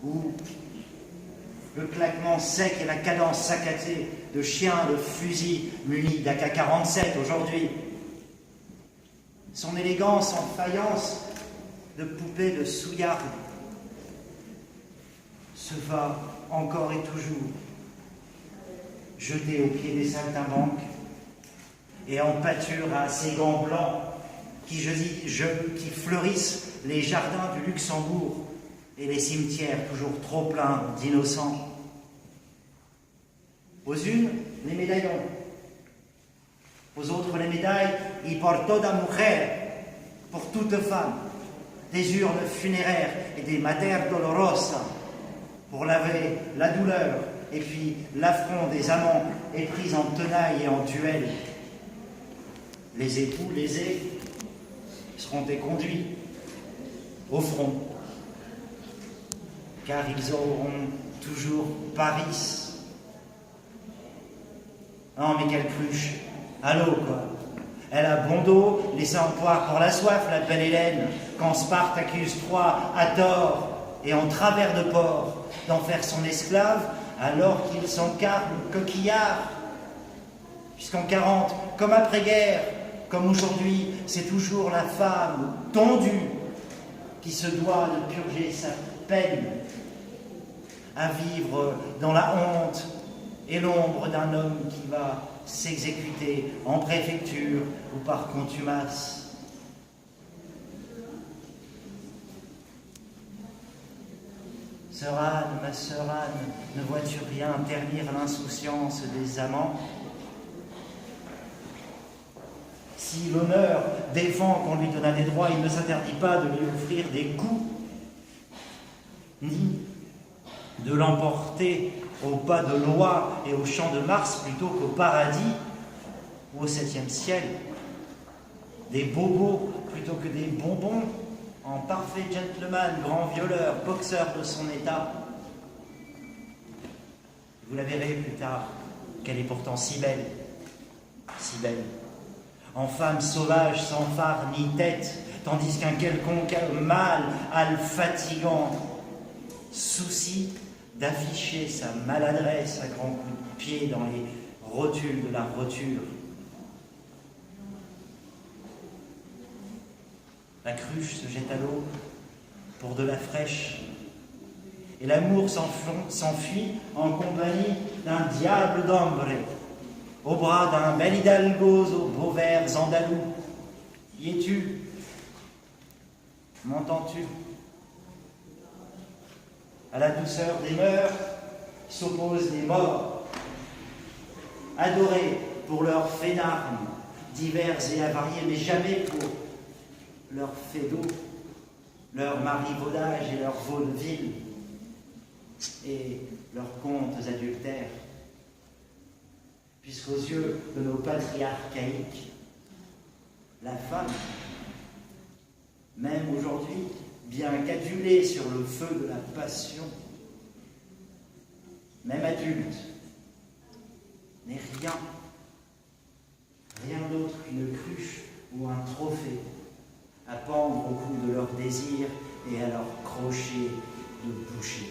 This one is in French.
ou le claquement sec et la cadence saccadée de chiens de fusil munis d'AK-47 aujourd'hui. Son élégance en faïence de poupée de souillarde se va encore et toujours jeter au pied des saltimbanques et en pâture à ces gants blancs qui fleurissent les jardins du Luxembourg et les cimetières toujours trop pleins d'innocents. Aux unes, les médaillons. Aux autres, les médailles « Y por toda mujer » pour toute femme. Des urnes funéraires et des Mater Dolorosa pour laver la douleur et puis l'affront des amants épris en tenaille et en duel. Les époux lésés seront conduits au front, car ils auront toujours Paris. Non mais quelle cruche, à l'eau quoi. Elle a bon dos, les seins en poire pour la soif, la belle Hélène, quand Sparte accuse Troie à tort et en travers de port d'en faire son esclave, alors qu'il s'encarne coquillard. Puisqu'en 40, comme après-guerre, comme aujourd'hui, c'est toujours la femme tondue qui se doit de purger sa peine, à vivre dans la honte et l'ombre d'un homme qui va s'exécuter en préfecture ou par contumace. Sœur Anne, ma sœur Anne, ne vois-tu rien ternir l'insouciance des amants? Si l'honneur défend qu'on lui donnât des droits, il ne s'interdit pas de lui offrir des coups, ni de l'emporter au pas de loi et au champ de Mars plutôt qu'au paradis ou au 7e ciel, des bobos plutôt que des bonbons, en parfait gentleman, grand violeur, boxeur de son état. Vous la verrez plus tard, qu'elle est pourtant si belle, en femme sauvage sans phare ni tête, tandis qu'un quelconque mâle a le fatigant souci d'afficher sa maladresse à grands coups de pied dans les rotules de la roture. La cruche se jette à l'eau pour de la fraîche, et l'amour s'enfuit en compagnie d'un diable d'hombre, au bras d'un bel hidalgo aux beaux vers andalous. Y es-tu? M'entends-tu? À la douceur des mœurs s'opposent les morts, adorés pour leurs faits d'armes, divers et avariés, mais jamais pour leurs faits d'eau, leurs marivaudages et leurs vaudevilles, et leurs contes adultères. Puisqu'aux yeux de nos patriarches caïques, la femme, même aujourd'hui, bien qu'adulée sur le feu de la passion, même adulte, n'est rien d'autre qu'une cruche ou un trophée à pendre au cou de leurs désirs et à leur crochet de boucher.